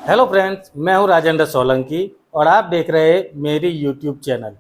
Hello friends, मैं हूं राजेंद्र सोलंकी और आप देख रहे हैं मेरी यूट्यूब चैनल।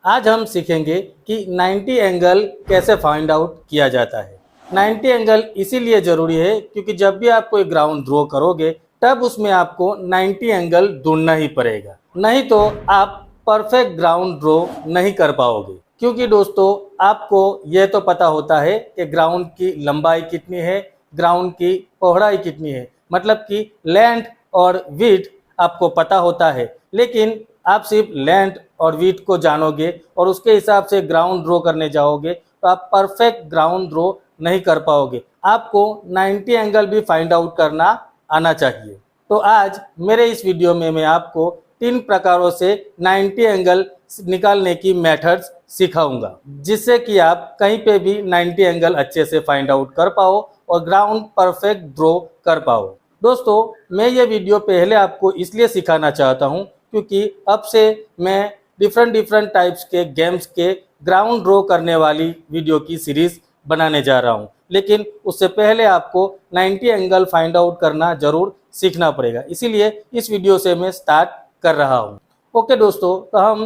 आज हम सीखेंगे कि 90 एंगल कैसे फाइंड आउट किया जाता है। 90 एंगल इसीलिए ज़रूरी है क्योंकि जब भी आप कोई ग्राउंड ड्रॉ करोगे तब उसमें आपको 90 एंगल ढूंढना ही पड़ेगा, नहीं तो आप परफेक्ट ग्राउंड ड्रॉ नहीं कर पाओगे। क्योंकि दोस्तों, आपको यह तो पता होता है कि ग्राउंड की लंबाई कितनी है, ग्राउंड की पौड़ाई कितनी है, मतलब कि लेंथ और विड्थ आपको पता होता है, लेकिन आप सिर्फ लेंथ और विड्थ को जानोगे और उसके हिसाब से ग्राउंड ड्रॉ करने जाओगे तो आप परफेक्ट ग्राउंड ड्रॉ नहीं कर पाओगे। आपको 90 एंगल भी फाइंड आउट करना आना चाहिए। तो आज मेरे इस वीडियो में मैं आपको 3 प्रकारों से 90 एंगल निकालने की मेथड्स सिखाऊंगा, जिससे कि आप कहीं पे भी 90 एंगल अच्छे से फाइंड आउट कर पाओ और ग्राउंड परफेक्ट ड्रॉ कर पाओ। दोस्तों, मैं ये वीडियो पहले आपको इसलिए सिखाना चाहता हूँ क्योंकि अब से मैं डिफरेंट टाइप्स के गेम्स के ग्राउंड ड्रॉ करने वाली वीडियो की सीरीज़ बनाने जा रहा हूँ, लेकिन उससे पहले आपको 90 एंगल फाइंड आउट करना ज़रूर सीखना पड़ेगा। इसीलिए इस वीडियो से मैं स्टार्ट कर रहा हूँ। ओके दोस्तों, तो हम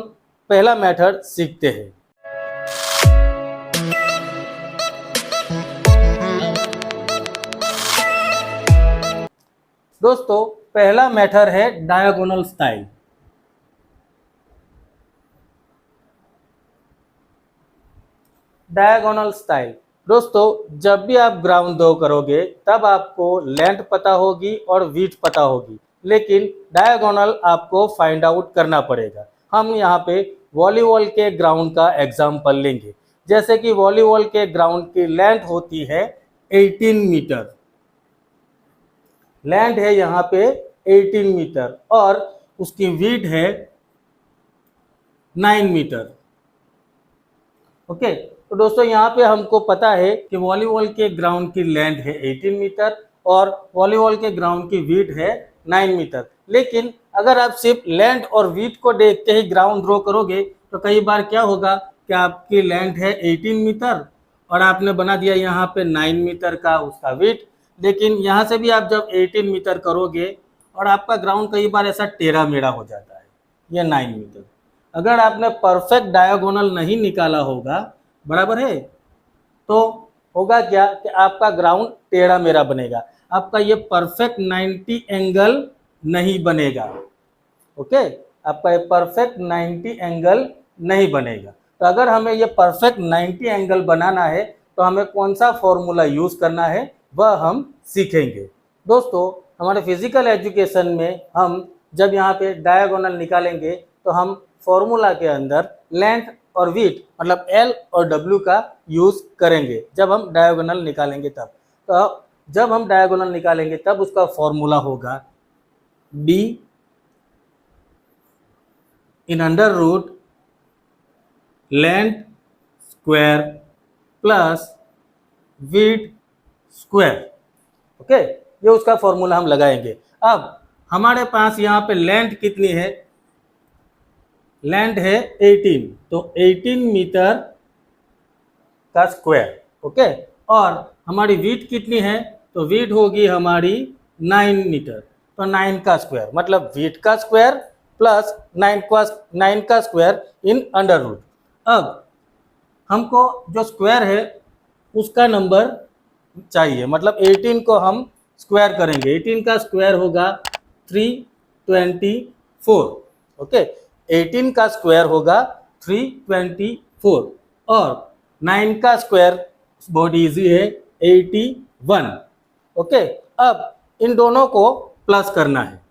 पहला मेथड सीखते हैं। दोस्तों, पहला मेथड है डायगोनल स्टाइल। डायगोनल स्टाइल दोस्तों, जब भी आप ग्राउंड ड्रॉ करोगे तब आपको लेंथ पता होगी और विड्थ पता होगी, लेकिन डायगोनल आपको फाइंड आउट करना पड़ेगा। हम यहाँ पे वॉलीबॉल के ग्राउंड का एग्जांपल लेंगे। जैसे कि वॉलीबॉल के ग्राउंड की लेंथ होती है 18 मीटर। लेंथ है यहाँ पे 18 मीटर और उसकी विड्थ है 9 मीटर। ओके, तो दोस्तों यहाँ पे हमको पता है कि वॉलीबॉल के ग्राउंड की लेंथ है 18 मीटर और वॉलीबॉल के ग्राउंड की विड्थ है 9 मीटर। लेकिन अगर आप सिर्फ लेंथ और विड्थ को देखते ही ग्राउंड ड्रॉ करोगे तो कई बार क्या होगा कि आपकी लेंथ है 18 मीटर और आपने बना दिया यहाँ पे 9 मीटर का उसका विड्थ। लेकिन यहाँ से भी आप जब 18 मीटर करोगे और आपका ग्राउंड कई बार ऐसा टेढ़ा मेढ़ा हो जाता है, ये 9 मीटर। अगर आपने परफेक्ट डायगोनल नहीं निकाला होगा, बराबर है, तो होगा क्या कि आपका ग्राउंड टेढ़ा मेढ़ा बनेगा, आपका ये परफेक्ट 90 एंगल नहीं बनेगा। ओके, आपका ये परफेक्ट 90 एंगल नहीं बनेगा। तो अगर हमें ये परफेक्ट 90 एंगल बनाना है तो हमें कौन सा फॉर्मूला यूज करना है वह हम सीखेंगे। दोस्तों, हमारे फिजिकल एजुकेशन में हम जब यहाँ पे डायगोनल निकालेंगे तो हम फॉर्मूला के अंदर लेंथ और विड्थ मतलब L और W का यूज करेंगे जब हम डायगोनल निकालेंगे तब। तो जब हम डायगोनल निकालेंगे तब उसका फॉर्मूला होगा D in under root length square plus width square. Okay, ये उसका फॉर्मूला हम लगाएंगे। अब हमारे पास यहाँ पे लेंथ कितनी है, लेंथ है 18, तो 18 मीटर का स्क्वायर। ओके, और हमारी विड्थ कितनी है, तो विड्थ होगी हमारी 9 मीटर, तो 9 का स्क्वायर मतलब विड्थ का स्क्वायर प्लस 9 का स्क्वायर इन अंडर रूट। अब हमको जो स्क्वायर है उसका नंबर चाहिए, मतलब 18 को हम स्क्वायर करेंगे। 18 का स्क्वायर होगा 324। ओके, 18 का स्क्वायर होगा 324 और 9 का स्क्वायर बहुत इजी है 81। ओके, अब इन दोनों को प्लस करना है।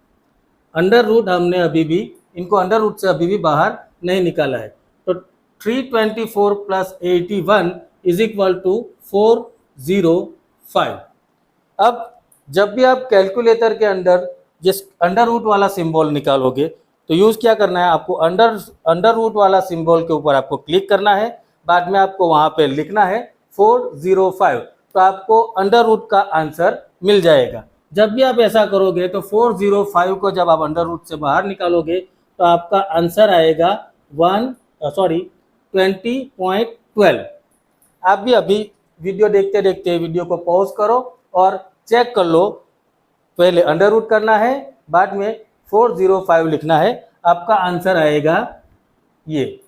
अंडर रूट हमने अभी भी इनको अंडर रूट से अभी भी बाहर नहीं निकाला है, तो 324 प्लस 81 इज इक्वल टू 405। अब जब भी आप कैलकुलेटर के अंदर जिस अंडर रूट वाला सिंबल निकालोगे तो यूज क्या करना है, आपको अंडर रूट वाला सिंबल के ऊपर आपको क्लिक करना है, बाद में आपको वहां पे लिखना है 405, तो आपको अंडर रूट का आंसर मिल जाएगा। जब भी आप ऐसा करोगे तो 405 को जब आप अंडर रूट से बाहर निकालोगे तो आपका आंसर आएगा 20.12। आप भी अभी वीडियो देखते देखते वीडियो को पॉज करो और चेक कर लो पहले अंडर रूट करना है, बाद में 405 लिखना है। आपका आंसर आएगा ये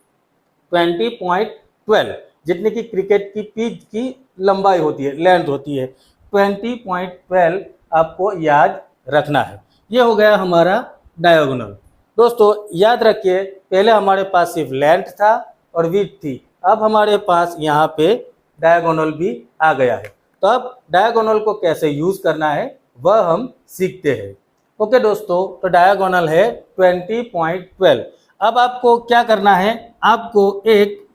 20.12, जितने की क्रिकेट की पिच की लंबाई होती है, लेंथ होती है, 20.12 आपको याद रखना है। ये हो गया हमारा डायगोनल। दोस्तों याद रखिए, पहले हमारे पास सिर्फ लेंथ था और विड्थ थी, अब हमारे पास यहाँ पे डायगोनल भी आ गया है। तो अब डायगोनल को कैसे यूज करना है वह हम सीखते हैं। ओके दोस्तों, तो डायगोनल है 20.12। अब आपको क्या करना है, आपको एक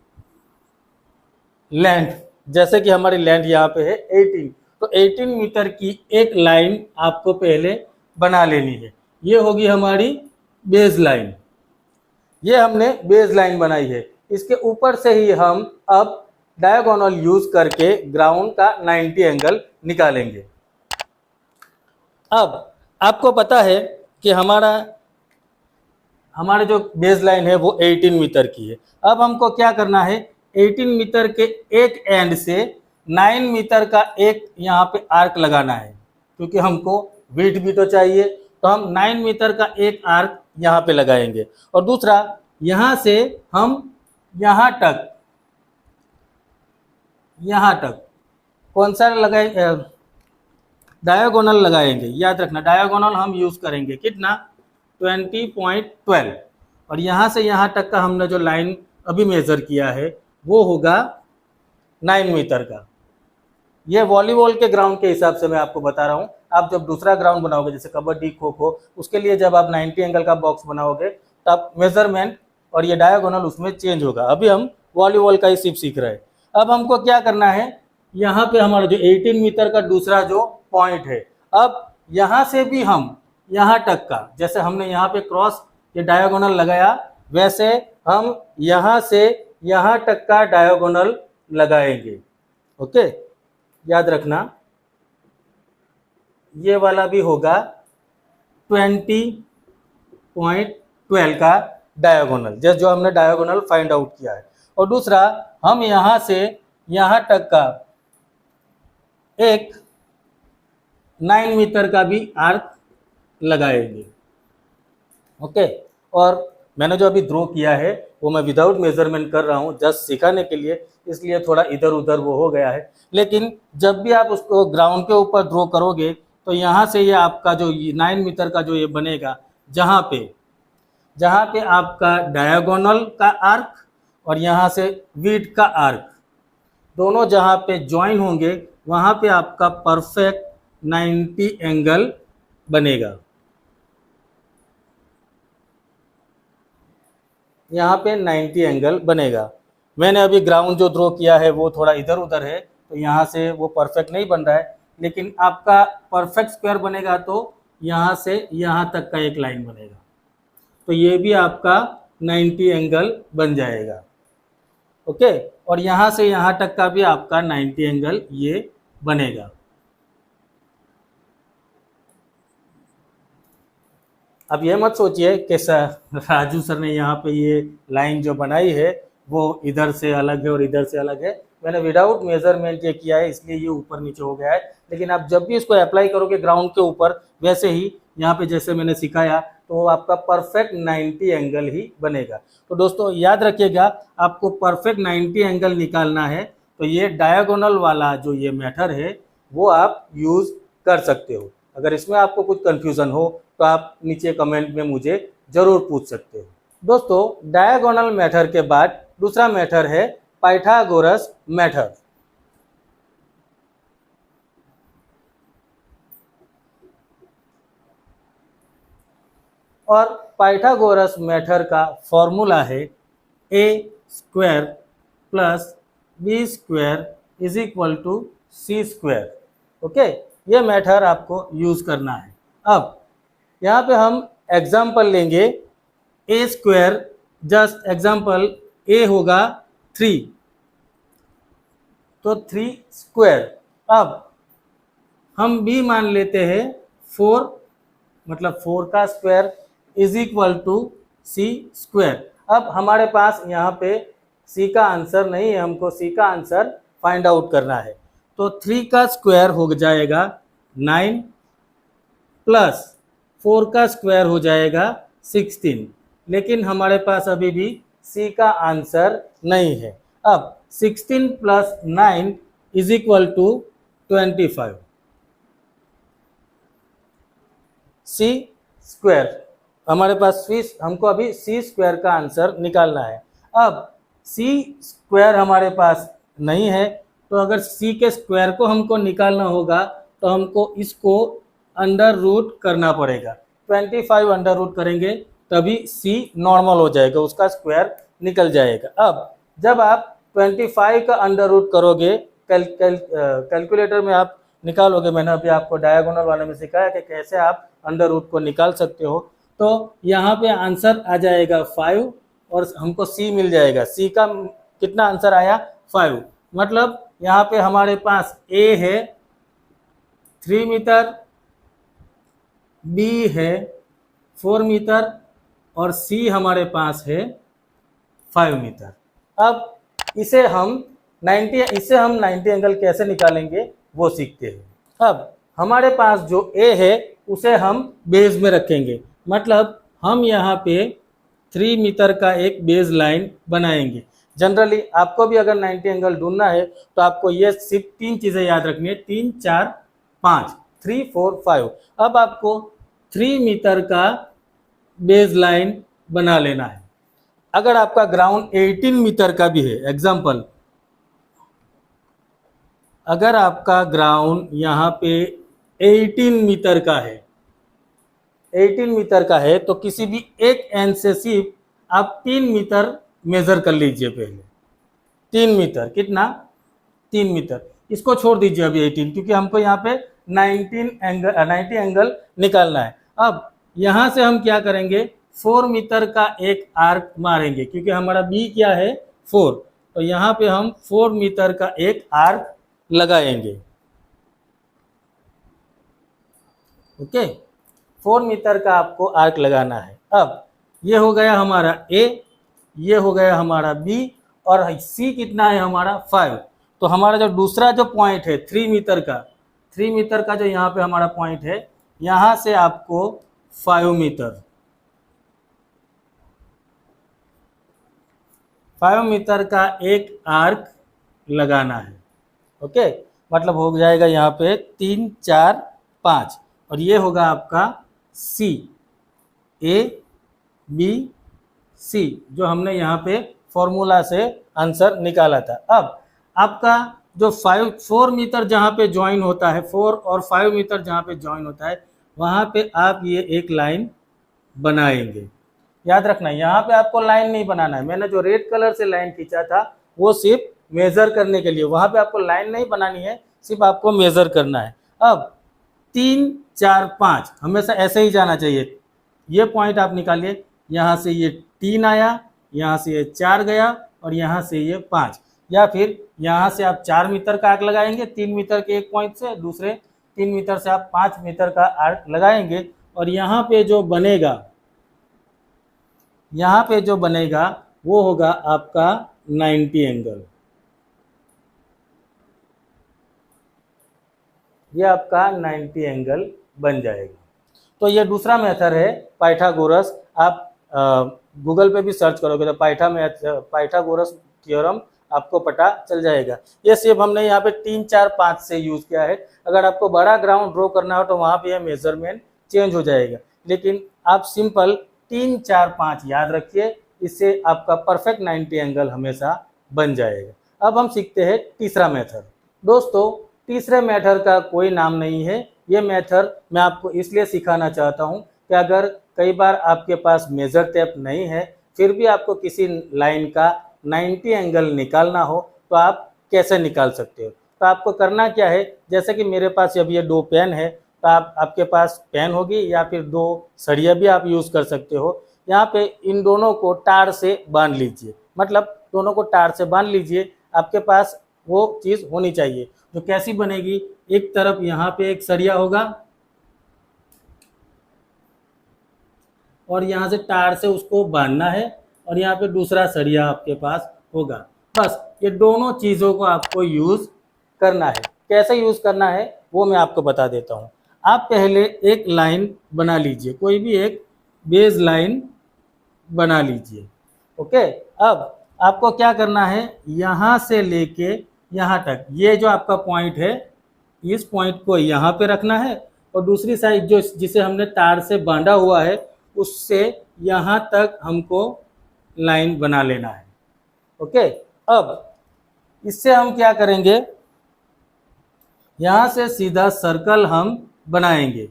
लेंथ, जैसे कि हमारी लेंथ यहाँ पे है 18, तो 18 मीटर की एक लाइन आपको पहले बना लेनी है। ये होगी हमारी बेस लाइन, ये हमने बेस लाइन बनाई है। इसके ऊपर से ही हम अब डायगोनल यूज करके ग्राउंड का 90 एंगल निकालेंगे। अब आपको पता है कि हमारा जो बेस लाइन है वो 18 मीटर की है। अब हमको क्या करना है, 18 मीटर के एक एंड से 9 मीटर का एक यहाँ पे आर्क लगाना है, क्योंकि हमको विड्थ भी तो चाहिए। तो हम 9 मीटर का एक आर्क यहाँ पे लगाएंगे, और दूसरा यहाँ से हम यहाँ तक कौन सा लगाएंगे, डायगोनल लगाएंगे। याद रखना, डायगोनल हम यूज करेंगे कितना, 20.12, और यहाँ से यहाँ तक का हमने जो लाइन अभी मेजर किया है वो होगा 9 मीटर का। ये वॉलीबॉल के ग्राउंड के हिसाब से मैं आपको बता रहा हूँ। आप जब दूसरा ग्राउंड बनाओगे, जैसे कबड्डी, खो खो, उसके लिए जब आप 90 एंगल का बॉक्स बनाओगे तब मेजरमेंट और ये डायगोनल उसमें चेंज होगा। अभी हम वॉलीबॉल का ही सिर्फ सीख रहे हैं। अब हमको क्या करना है, यहाँ पे हमारा जो 18 मीटर का दूसरा जो पॉइंट है, अब यहाँ से भी हम यहाँ तक का, जैसे हमने यहाँ पे क्रॉस ये डायगोनल लगाया, वैसे हम यहाँ से यहाँ तक का डायगोनल लगाएंगे। ओके, याद रखना ये वाला भी होगा 20.12 का डायगोनल, जैसे जो हमने डायगोनल फाइंड आउट किया है। और दूसरा हम यहाँ से यहाँ तक का एक 9 मीटर का भी आर्क लगाएंगे। ओके, और मैंने जो अभी ड्रॉ किया है वो मैं विदाउट मेजरमेंट कर रहा हूँ, जस्ट सिखाने के लिए, इसलिए थोड़ा इधर उधर वो हो गया है। लेकिन जब भी आप उसको ग्राउंड के ऊपर ड्रॉ करोगे तो यहाँ से ये आपका जो 9 मीटर का जो ये बनेगा, जहाँ पे आपका डायगोनल का आर्क और यहाँ से विड्थ का आर्क दोनों जहाँ पे ज्वाइन होंगे, वहाँ पे आपका परफेक्ट 90 एंगल बनेगा। यहाँ पे 90 एंगल बनेगा। मैंने अभी ग्राउंड जो ड्रॉ किया है वो थोड़ा इधर उधर है, तो यहाँ से वो परफेक्ट नहीं बन रहा है, लेकिन आपका परफेक्ट स्क्वायर बनेगा तो यहाँ से यहाँ तक का एक लाइन बनेगा, तो ये भी आपका 90 एंगल बन जाएगा। ओके, और यहाँ से यहाँ तक का भी आपका 90 एंगल ये बनेगा। अब ये मत सोचिए कि राजू सर ने यहाँ पे ये लाइन जो बनाई है वो इधर से अलग है और इधर से अलग है। मैंने विदाउट मेजरमेंट ये किया है, इसलिए ये ऊपर नीचे हो गया है। लेकिन आप जब भी इसको अप्लाई करोगे ग्राउंड के ऊपर, वैसे ही यहाँ पे जैसे मैंने सिखाया, तो आपका परफेक्ट 90 एंगल ही बनेगा। तो दोस्तों याद रखिएगा, आपको परफेक्ट 90 एंगल निकालना है तो ये डायगोनल वाला जो ये मेथड है वो आप यूज़ कर सकते हो। अगर इसमें आपको कुछ कन्फ्यूज़न हो तो आप नीचे कमेंट में मुझे ज़रूर पूछ सकते हो। दोस्तों डायगोनल मेथड के बाद दूसरा मेथड है पाइथागोरस मेथड। और पाइथागोरस मेथड का फॉर्मूला है a² + b² = c²। ओके, ये मेथड आपको यूज़ करना है। अब यहाँ पे हम एग्जाम्पल लेंगे a², जस्ट एग्जाम्पल a होगा 3, तो 3²। अब हम b मान लेते हैं 4, मतलब 4 का स्क्वायर = c²। अब हमारे पास यहाँ पे c का आंसर नहीं है, हमको c का आंसर फाइंड आउट करना है। तो 3 का स्क्वायर हो जाएगा 9, प्लस 4 का स्क्वायर हो जाएगा 16, लेकिन हमारे पास अभी भी सी का आंसर नहीं है। अब 16 plus 9 is equal to 25, C square हमारे पास हमको अभी सी स्क्वायर का आंसर निकालना है। अब सी स्क्वायर हमारे पास नहीं है, तो अगर सी के स्क्वायर को हमको निकालना होगा तो हमको इसको अंडर रूट करना पड़ेगा। 25 अंडर रूट करेंगे तभी सी नॉर्मल हो जाएगा, उसका स्क्वायर निकल जाएगा। अब जब आप 25 का अंडर रूट करोगे, कैलकुलेटर में आप निकालोगे, मैंने अभी आपको डायगोनल वाले में सिखाया कि कैसे आप अंडर रूट को निकाल सकते हो, तो यहाँ पे आंसर आ जाएगा 5 और हमको सी मिल जाएगा। सी का कितना आंसर आया? 5। मतलब यहाँ पे हमारे पास ए है 3 मीटर, बी है 4 मीटर और सी हमारे पास है 5 मीटर। अब इसे हम 90 एंगल कैसे निकालेंगे वो सीखते हैं। अब हमारे पास जो ए है उसे हम बेस में रखेंगे, मतलब हम यहाँ पे 3 मीटर का एक बेस लाइन बनाएंगे। जनरली आपको भी अगर 90 एंगल ढूंढना है तो आपको ये सिर्फ 3 चीज़ें याद रखनी है, 3 4 5, 3 4 5। अब आपको 3 मीटर का बेस लाइन बना लेना है। अगर आपका ग्राउंड 18 मीटर का भी है, एग्जाम्पल अगर आपका ग्राउंड यहाँ पे 18 मीटर का है, 18 मीटर का है, तो किसी भी एक एंड से सिर्फ आप 3 मीटर मेजर कर लीजिए। पहले 3 मीटर, कितना? 3 मीटर। इसको छोड़ दीजिए अभी 18, क्योंकि हमको यहाँ पे 90 एंगल निकालना है। अब यहाँ से हम क्या करेंगे, 4 मीटर का एक आर्क मारेंगे, क्योंकि हमारा बी क्या है 4, तो यहाँ पे हम 4 मीटर का एक आर्क लगाएंगे। ओके, 4 मीटर का आपको आर्क लगाना है। अब ये हो गया हमारा ए, ये हो गया हमारा बी, और सी कितना है हमारा 5। तो हमारा जो दूसरा जो पॉइंट है 3 मीटर का जो यहाँ पे हमारा पॉइंट है, यहाँ से आपको 5 मीटर का एक आर्क लगाना है। ओके, मतलब हो जाएगा यहाँ पे 3 4 5, और ये होगा आपका सी, ए बी सी, जो हमने यहाँ पे फॉर्मूला से आंसर निकाला था। अब आपका जो 4 मीटर जहाँ पे ज्वाइन होता है, 4 और 5 मीटर जहाँ पे ज्वाइन होता है, वहाँ पे आप ये एक लाइन बनाएंगे। याद रखना, यहाँ पे आपको लाइन नहीं बनाना है। मैंने जो रेड कलर से लाइन खींचा था वो सिर्फ मेज़र करने के लिए, वहाँ पे आपको लाइन नहीं बनानी है, सिर्फ आपको मेज़र करना है। अब 3 4 5 हमेशा ऐसे ही जाना चाहिए। ये पॉइंट आप निकालिए, यहाँ से ये 3 आया, यहाँ से ये 4 गया, और यहाँ से ये 5, या फिर यहाँ से आप 4 मीटर का आर्क लगाएंगे 3 मीटर के एक पॉइंट से, दूसरे 3 मीटर से आप 5 मीटर का आर्क लगाएंगे, और यहाँ पे जो बनेगा वो होगा आपका 90 एंगल। ये आपका 90 एंगल बन जाएगा। तो ये दूसरा मेथड है पाइथागोरस। आप गूगल पे भी सर्च करोगे तो पाइथागोरस थ्योरम आपको पता चल जाएगा। ये सिर्फ हमने यहाँ पे 3 4 5 से यूज़ किया है। अगर आपको बड़ा ग्राउंड ड्रॉ करना हो तो वहाँ पे यह मेजरमेंट चेंज हो जाएगा, लेकिन आप सिंपल 3 4 5 याद रखिए, इससे आपका परफेक्ट 90 एंगल हमेशा बन जाएगा। अब हम सीखते हैं तीसरा मेथड। दोस्तों, तीसरे मेथड का कोई नाम नहीं है। ये मेथड मैं आपको इसलिए सिखाना चाहता हूँ कि अगर कई बार आपके पास मेजर टेप नहीं है, फिर भी आपको किसी लाइन का 90 एंगल निकालना हो तो आप कैसे निकाल सकते हो। तो आपको करना क्या है, जैसे कि मेरे पास अभी ये 2 पेन है, तो आपके पास पेन होगी या फिर 2 सरिया भी आप यूज़ कर सकते हो। यहाँ पे इन दोनों को तार से बांध लीजिए, मतलब दोनों को तार से बांध लीजिए। आपके पास वो चीज़ होनी चाहिए जो कैसी बनेगी, एक तरफ यहाँ पे एक सरिया होगा और यहाँ से तार से उसको बांधना है, और यहाँ पे दूसरा सरिया आपके पास होगा। बस ये दोनों चीज़ों को आपको यूज़ करना है। कैसे यूज़ करना है वो मैं आपको बता देता हूँ। आप पहले एक लाइन बना लीजिए, कोई भी एक बेस लाइन बना लीजिए। ओके, अब आपको क्या करना है, यहाँ से लेके यहाँ तक, ये जो आपका पॉइंट है, इस पॉइंट को यहाँ पे रखना है और दूसरी साइड जो जिसे हमने तार से बांधा हुआ है उससे यहाँ तक हमको लाइन बना लेना है। ओके, अब इससे हम क्या करेंगे, यहाँ से सीधा सर्कल हम बनाएंगे।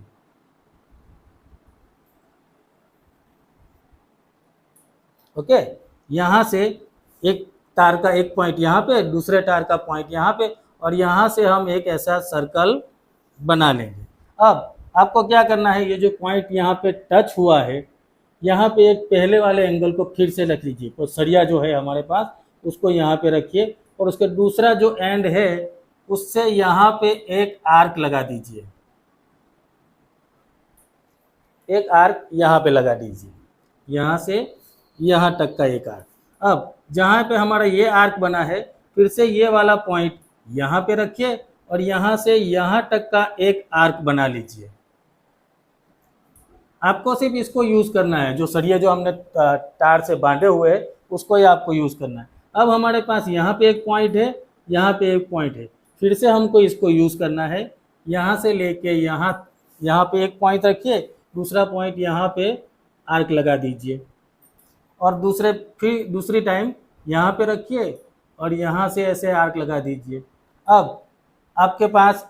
ओके, यहाँ से एक तार का एक पॉइंट यहाँ पे, दूसरे तार का पॉइंट यहाँ पे, और यहाँ से हम एक ऐसा सर्कल बना लेंगे। अब आपको क्या करना है, ये जो पॉइंट यहाँ पे टच हुआ है, यहाँ पे एक पहले वाले एंगल को फिर से रख लीजिए। तो सरिया जो है हमारे पास उसको यहाँ पे रखिए और उसके दूसरा जो एंड है उससे यहाँ पे एक आर्क लगा दीजिए, एक आर्क यहाँ पे लगा दीजिए, यहाँ से यहाँ तक का एक आर्क। अब जहाँ पे हमारा ये आर्क बना है, फिर से ये वाला पॉइंट यहाँ पे रखिए और यहाँ से यहाँ तक का एक आर्क बना लीजिए। आपको सिर्फ इसको यूज़ करना है, जो सरिया जो हमने तार से बांधे हुए हैं उसको ही आपको यूज़ करना है। अब हमारे पास यहाँ पे एक पॉइंट है, यहाँ पे एक पॉइंट है, फिर से हमको इसको यूज़ करना है। यहाँ से लेके यहाँ पे एक पॉइंट रखिए, दूसरा पॉइंट यहाँ पे आर्क लगा दीजिए और फिर दूसरी टाइम यहाँ पे रखिए और यहाँ से ऐसे आर्क लगा दीजिए। अब आपके पास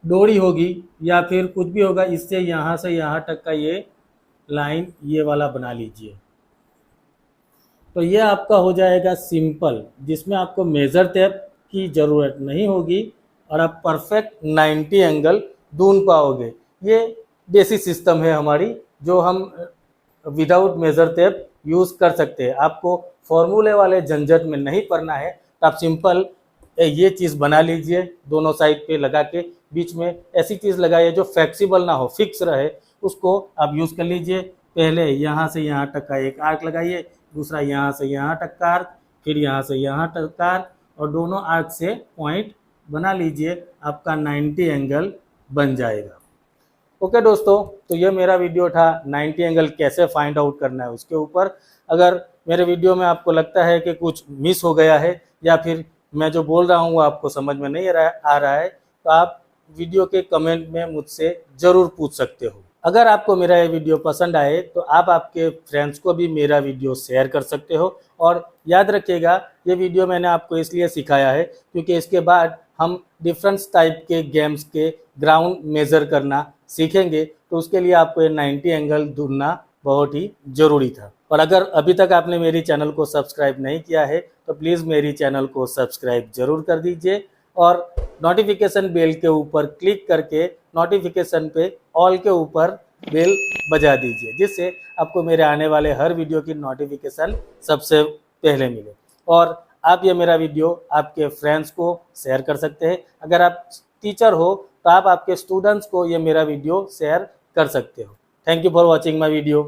डोरी होगी या फिर कुछ भी होगा, इससे यहाँ से यहाँ तक का ये लाइन ये वाला बना लीजिए। तो ये आपका हो जाएगा सिंपल, जिसमें आपको मेज़र टेप की ज़रूरत नहीं होगी और आप परफेक्ट 90 एंगल ढूंढ पाओगे। ये बेसिक सिस्टम है हमारी, जो हम विदाउट मेज़र टेप यूज़ कर सकते हैं। आपको फॉर्मूले वाले झंझट में नहीं पड़ना है, तो आप सिंपल ये चीज़ बना लीजिए, दोनों साइड पे लगा के बीच में ऐसी चीज़ लगाइए जो फ्लेक्सिबल ना हो, फिक्स रहे, उसको आप यूज़ कर लीजिए। पहले यहाँ से यहाँ तक का एक आर्क लगाइए, दूसरा यहाँ से यहाँ तक का आर्क, फिर यहाँ से यहाँ तक का आर्क, और दोनों आर्क से पॉइंट बना लीजिए, आपका 90 एंगल बन जाएगा। ओके दोस्तों, तो ये मेरा वीडियो था 90 एंगल कैसे फाइंड आउट करना है उसके ऊपर। अगर मेरे वीडियो में आपको लगता है कि कुछ मिस हो गया है या फिर मैं जो बोल रहा हूँ वो आपको समझ में नहीं आ रहा है, तो आप वीडियो के कमेंट में मुझसे ज़रूर पूछ सकते हो। अगर आपको मेरा ये वीडियो पसंद आए तो आप आपके फ्रेंड्स को भी मेरा वीडियो शेयर कर सकते हो। और याद रखिएगा, ये वीडियो मैंने आपको इसलिए सिखाया है क्योंकि इसके बाद हम डिफरेंट टाइप के गेम्स के ग्राउंड मेज़र करना सीखेंगे, तो उसके लिए आपको ये 90 एंगल ढूंढना बहुत ही ज़रूरी था। और अगर अभी तक आपने मेरी चैनल को सब्सक्राइब नहीं किया है तो प्लीज़ मेरी चैनल को सब्सक्राइब ज़रूर कर दीजिए और नोटिफिकेशन बेल के ऊपर क्लिक करके नोटिफिकेशन पे ऑल के ऊपर बेल बजा दीजिए, जिससे आपको मेरे आने वाले हर वीडियो की नोटिफिकेशन सबसे पहले मिले। और आप ये मेरा वीडियो आपके फ्रेंड्स को शेयर कर सकते हैं। अगर आप टीचर हो तो आप आपके स्टूडेंट्स को ये मेरा वीडियो शेयर कर सकते हो। Thank you for watching my video.